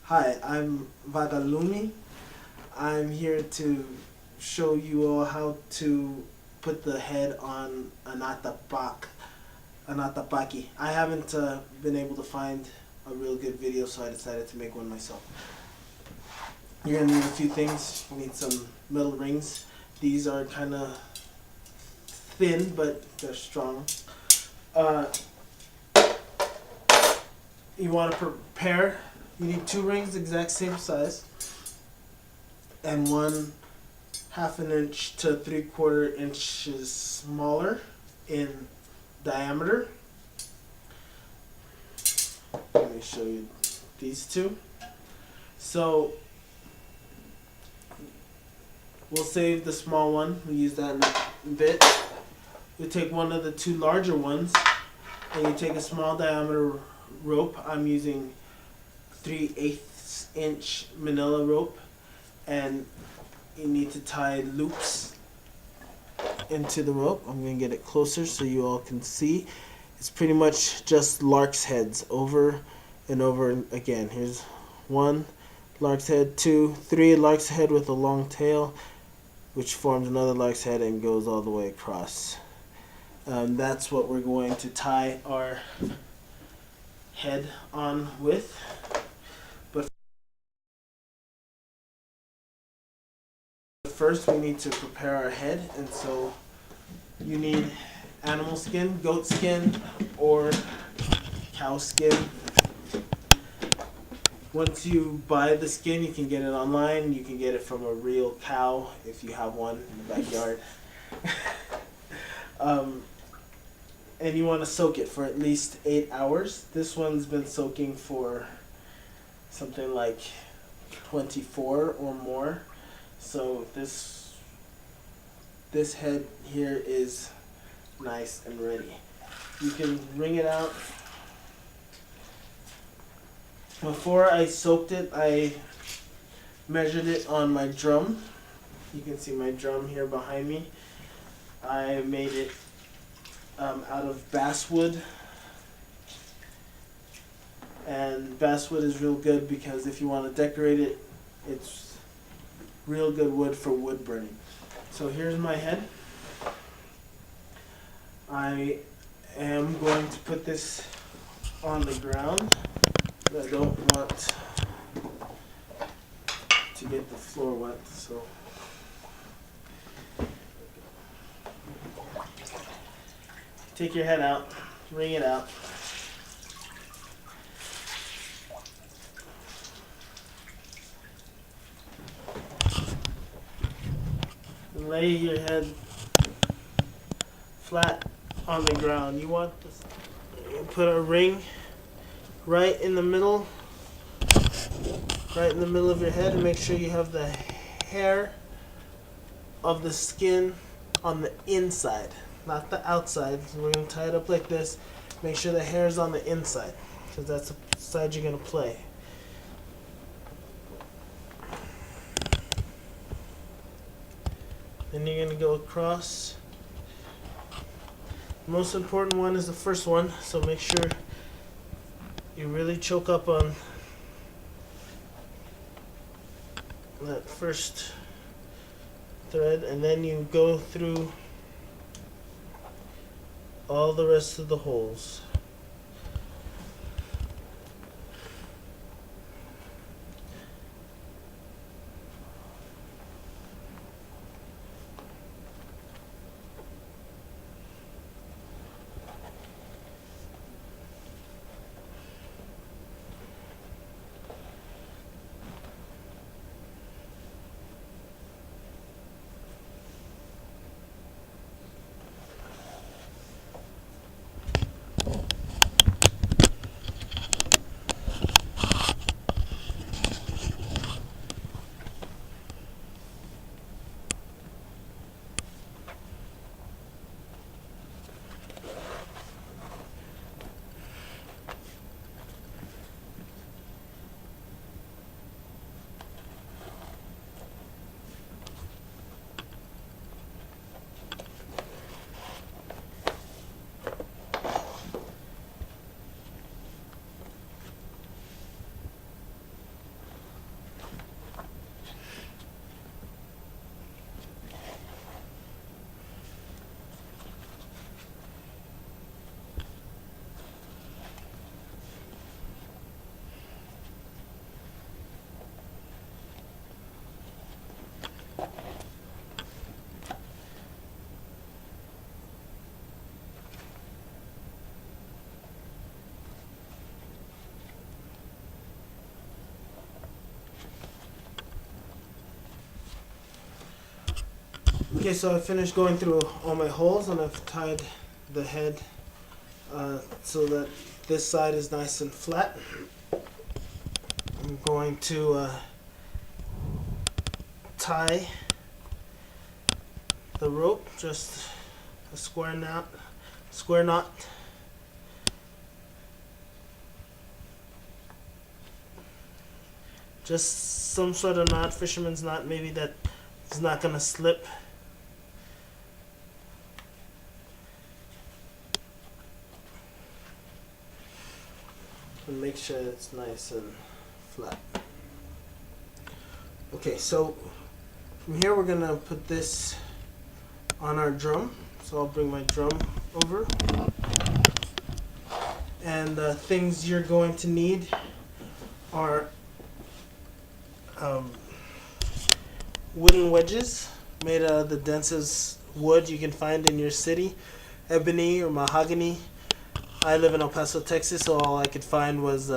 Hi, I'm Vagalumi. I'm here to show you all how to put the head on an Atabaque. I haven't been able to find a real good video, so I decided to make one myself. You're gonna need a few things. You need some metal rings. These are kind of thin, but they're strong. Uh, you want to prepare. You need 2 rings, exact same size, and one 1/2 inch to 3/4 inches smaller in diameter. Let me show you these two. So we'll save the small one. We use that in a bit. You take one of the 2 larger ones, and you take a small diameter rope. I'm using 3/8 inch manila rope, and you need to tie loops into the rope. I'm going to get it closer so you all can see. It's pretty much just lark's heads over and over again. Here's 1 lark's head, 2, 3 lark's head with a long tail, which forms another lark's head and goes all the way across. That's what we're going to tie our head on with. But first we need to prepare our head, and so you need animal skin, goat skin, or cow skin. Once you buy the skin, you can get it online. You can get it from a real cow if you have one in the backyard. And you want to soak it for at least 8 hours. This one's been soaking for something like 24 or more. So this head here is nice and ready. You can wring it out. Before I soaked it, I measured it on my drum. You can see my drum here behind me. I made it out of basswood, and basswood is real good because if you want to decorate it, it's real good wood for wood burning. So here's my head. I am going to put this on the ground. I don't want to get the floor wet, so take your head out, wring it out. Lay your head flat on the ground. You want to put a ring right in the middle of your head, and make sure you have the hair of the skin on the inside, not the outside. So we're going to tie it up like this. Make sure the hair is on the inside, because that's the side you're going to play. Then you're going to go across. The most important one is the first one, so make sure you really choke up on that first thread, and then you go through all the rest of the holes. Okay, so I finished going through all my holes and I've tied the head so that this side is nice and flat. I'm going to tie the rope, just a square knot. Just some sort of knot, fisherman's knot, maybe that is not gonna slip. And make sure it's nice and flat. Okay, so from here we're gonna put this on our drum. So I'll bring my drum over. And things you're going to need are wooden wedges made out of the densest wood you can find in your city, ebony or mahogany. I live in El Paso, Texas, so all I could find was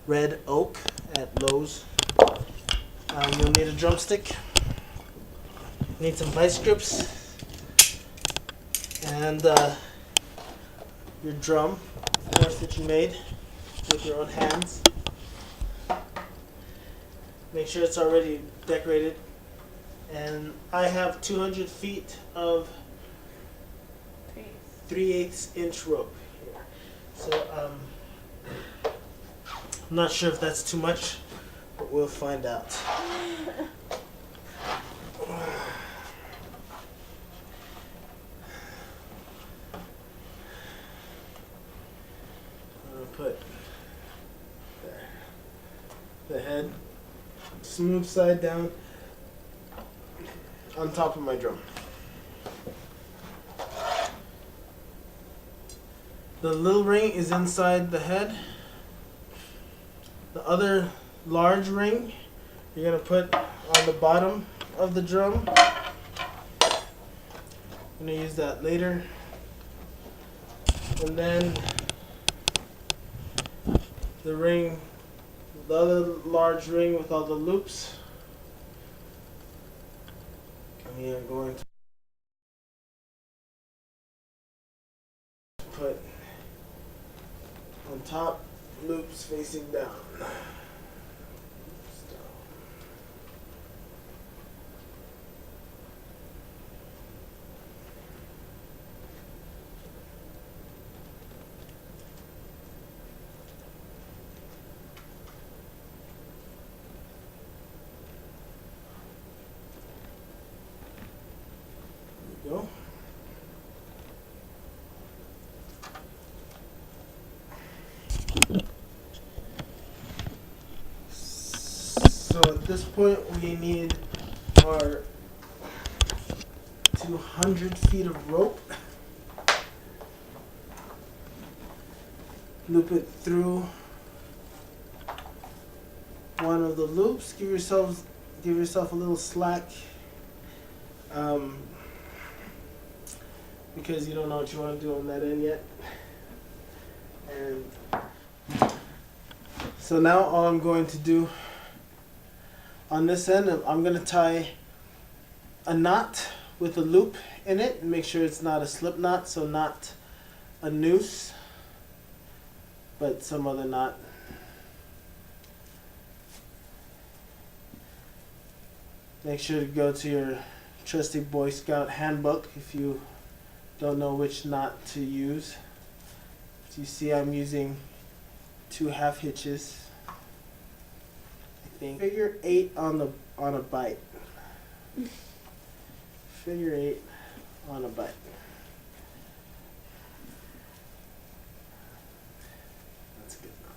red oak at Lowe's. You'll need a drumstick, need some vice grips, and your drum, of course, that you made with your own hands. Make sure it's already decorated. And I have 200 feet of 3/8 inch rope here. So I'm not sure if that's too much, but we'll find out. I'm gonna put the head smooth side down on top of my drum. The little ring is inside the head. The other large ring you're gonna put on the bottom of the drum. I'm gonna use that later. And then the ring, the other large ring with all the loops, we are going to put on top, loops facing down. Go. So at this point we need our 200 feet of rope. Loop it through one of the loops. Give yourself a little slack. Because you don't know what you want to do on that end yet. And so now all I'm going to do on this end, I'm going to tie a knot with a loop in it and make sure it's not a slip knot, so not a noose, but some other knot. Make sure to go to your trusty Boy Scout handbook if you don't know which knot to use. So you see I'm using 2 half hitches. I think figure 8 on a bite. Figure 8 on a bite. That's a good knot.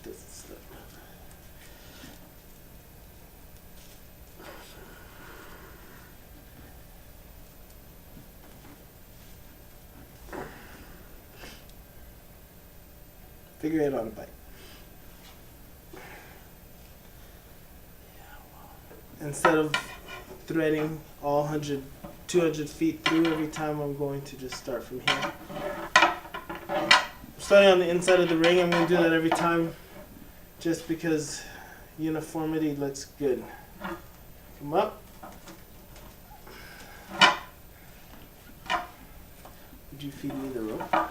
Doesn't slip. Figure 8 on a bite. Instead of threading all 200 feet through every time, I'm going to just start from here. Starting on the inside of the ring, I'm going to do that every time just because uniformity looks good. Come up. you feed me the rope?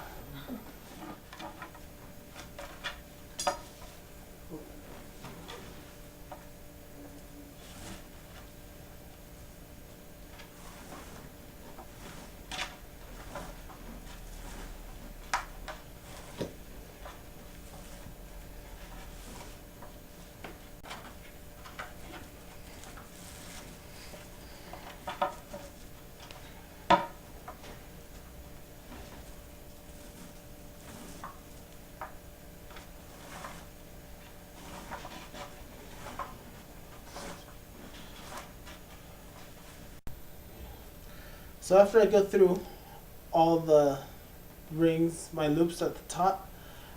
So after I go through all the rings, my loops at the top,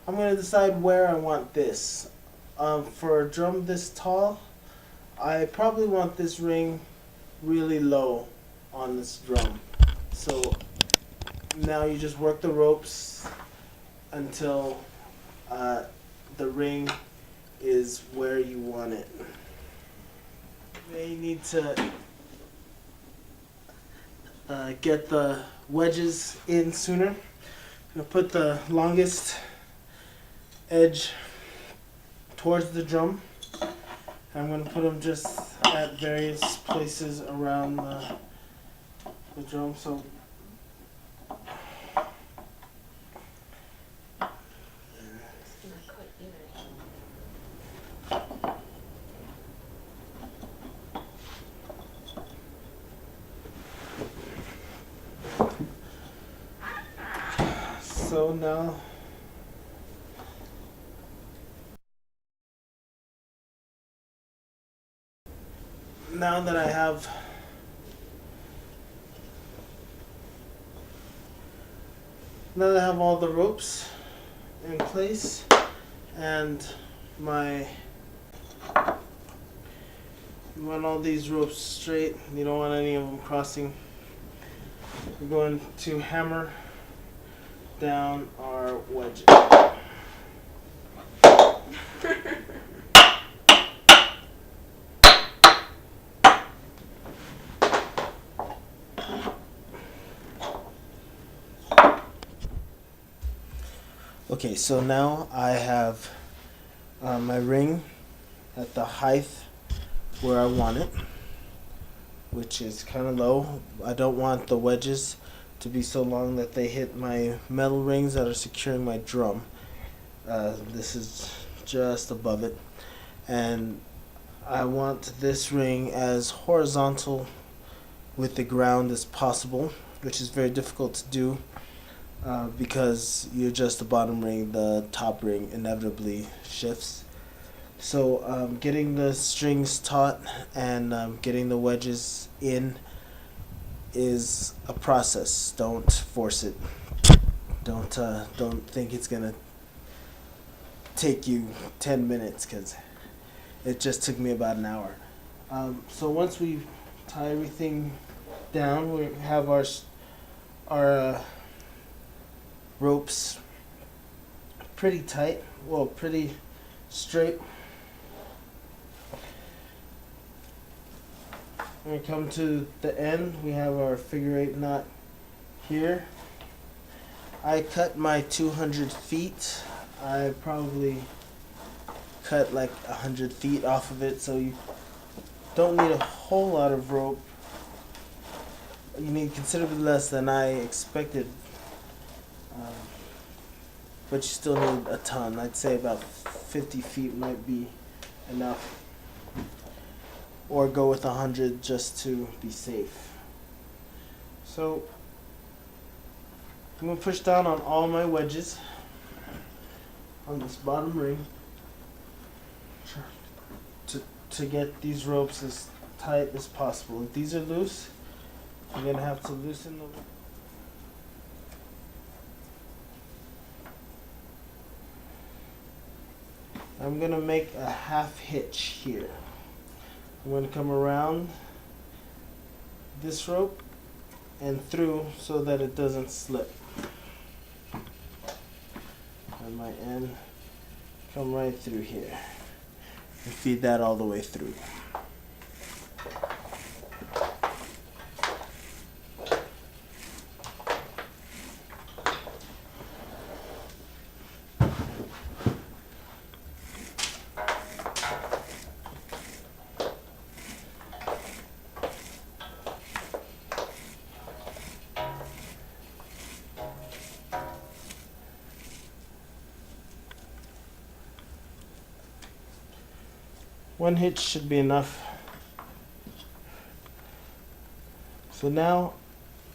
I'm going to decide where I want this. For a drum this tall, I probably want this ring really low on this drum. So now you just work the ropes until the ring is where you want it. You may need to get the wedges in sooner. I'm going to put the longest edge towards the drum. I'm going to put them just at various places around the drum. So now that I have all the ropes in place and you want all these ropes straight, you don't want any of them crossing. We're going to hammer down our wedges. Okay, so now I have my ring at the height where I want it, which is kind of low. I don't want the wedges to be so long that they hit my metal rings that are securing my drum. This is just above it, and I want this ring as horizontal with the ground as possible, which is very difficult to do. Because you adjust the bottom ring, the top ring inevitably shifts. So getting the strings taut and getting the wedges in is a process. Don't force it. Don't think it's gonna take you 10 minutes, because it just took me about an hour. So once we tie everything down, we have our ropes pretty tight, well, pretty straight. When we come to the end, we have our figure 8 knot here. I cut my 200 feet. I probably cut like 100 feet off of it, so you don't need a whole lot of rope. You need considerably less than I expected. But you still need a ton. I'd say about 50 feet might be enough. Or go with 100 just to be safe. So I'm going to push down on all my wedges on this bottom ring to get these ropes as tight as possible. If these are loose, you're going to have to loosen them. I'm going to make a half hitch here. I'm going to come around this rope and through so that it doesn't slip. And my end come right through here and feed that all the way through. One hitch should be enough. So now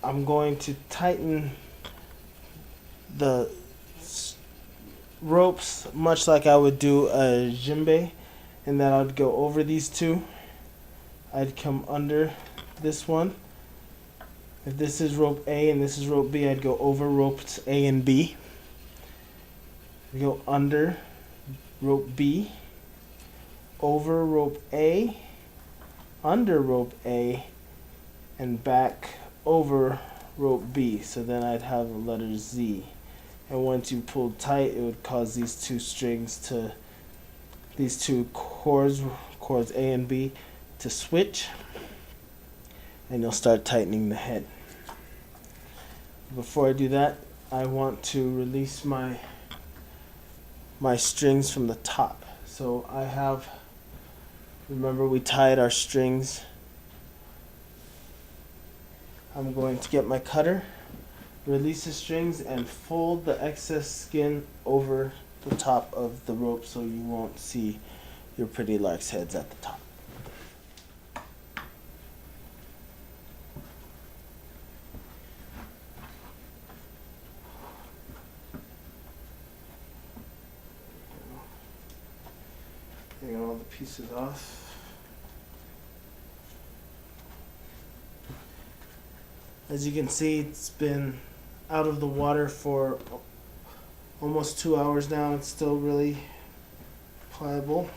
I'm going to tighten the ropes much like I would do a djembe, and then I'd go over these two. I'd come under this one. If this is rope A and this is rope B, I'd go over ropes A and B. I'd go under rope B, over rope A, under rope A, and back over rope B. So then I'd have a letter Z. And once you pulled tight, it would cause these two strings to, these two cords A and B, to switch, and you'll start tightening the head. Before I do that, I want to release my strings from the top. So I have, remember we tied our strings. I'm going to get my cutter, release the strings, and fold the excess skin over the top of the rope so you won't see your pretty lark's heads at the top. Getting all the pieces off. As you can see, it's been out of the water for almost 2 hours now. It's still really pliable.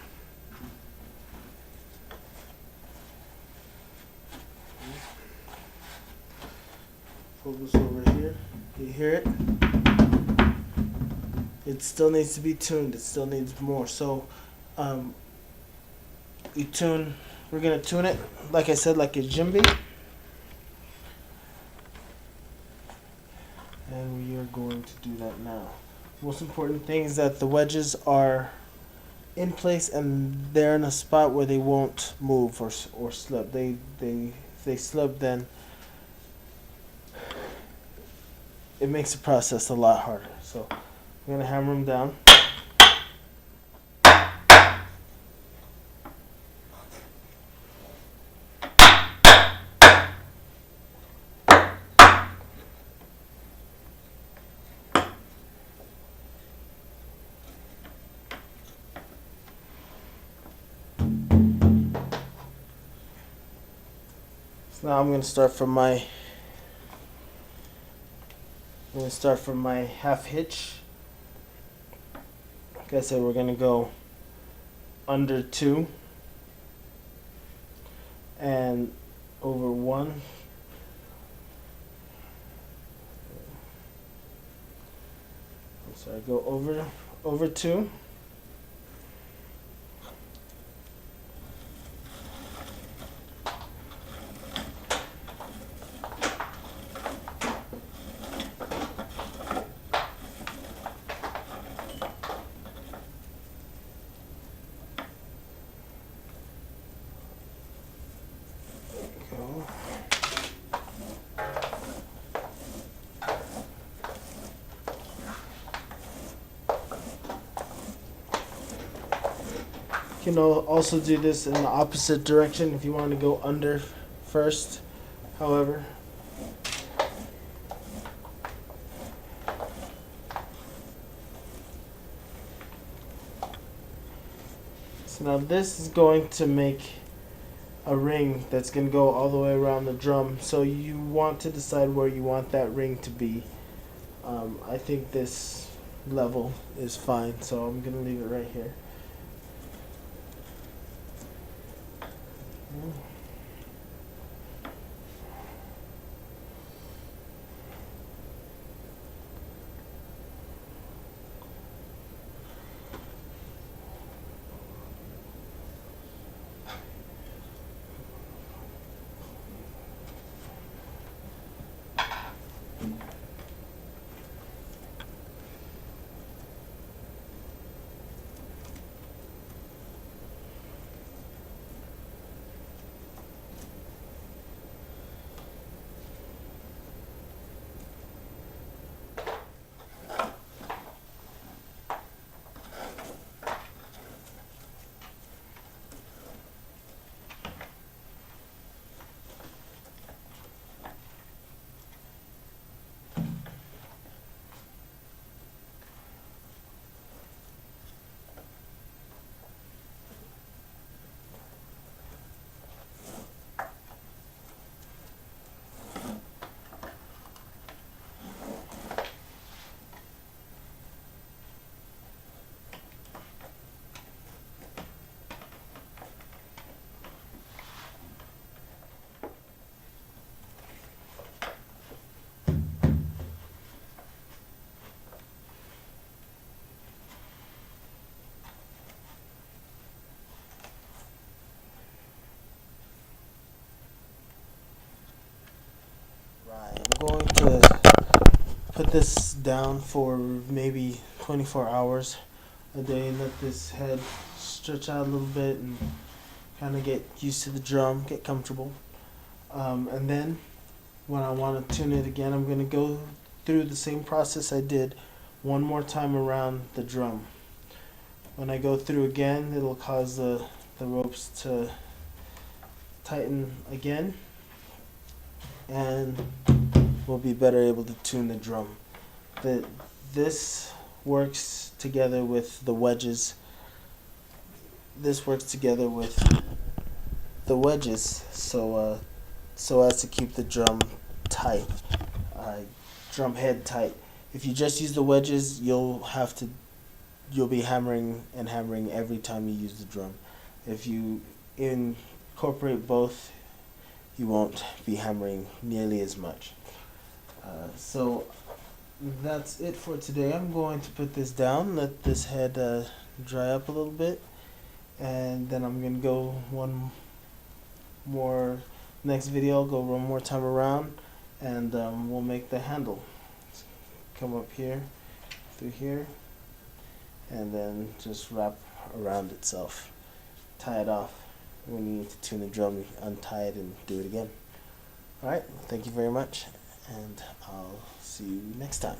Pull this over here. You hear it? It still needs to be tuned. It still needs more. So we're gonna tune it, like I said, like a djembe. And we are going to do that now. Most important thing is that the wedges are in place and they're in a spot where they won't move or slip. If they slip, then it makes the process a lot harder. So I'm gonna hammer them down. Now I'm going to start from my half hitch. Like I said, we're going to go under 2 and over 1. So I go over 2. You can also do this in the opposite direction if you want to go under first, however. So now this is going to make a ring that's going to go all the way around the drum. So you want to decide where you want that ring to be. I think this level is fine, so I'm going to leave it right here. going to put this down for maybe 24 hours a day. Let this head stretch out a little bit and kind of get used to the drum, get comfortable. And then when I want to tune it again, I'm going to go through the same process I did one more time around the drum. When I go through again, it'll cause the ropes to tighten again, and we'll be better able to tune the drum. This works together with the wedges. This works together with the wedges, so as to keep the drum tight, drum head tight. If you just use the wedges, you'll be hammering and hammering every time you use the drum. If you incorporate both, you won't be hammering nearly as much. So that's it for today. I'm going to put this down, let this head dry up a little bit, and then I'm going to go one more. Next video, I'll go one more time around, and we'll make the handle. Come up here, through here, and then just wrap around itself. Tie it off. When you need to tune the drum, you untie it and do it again. Alright, thank you very much, and I'll see you next time.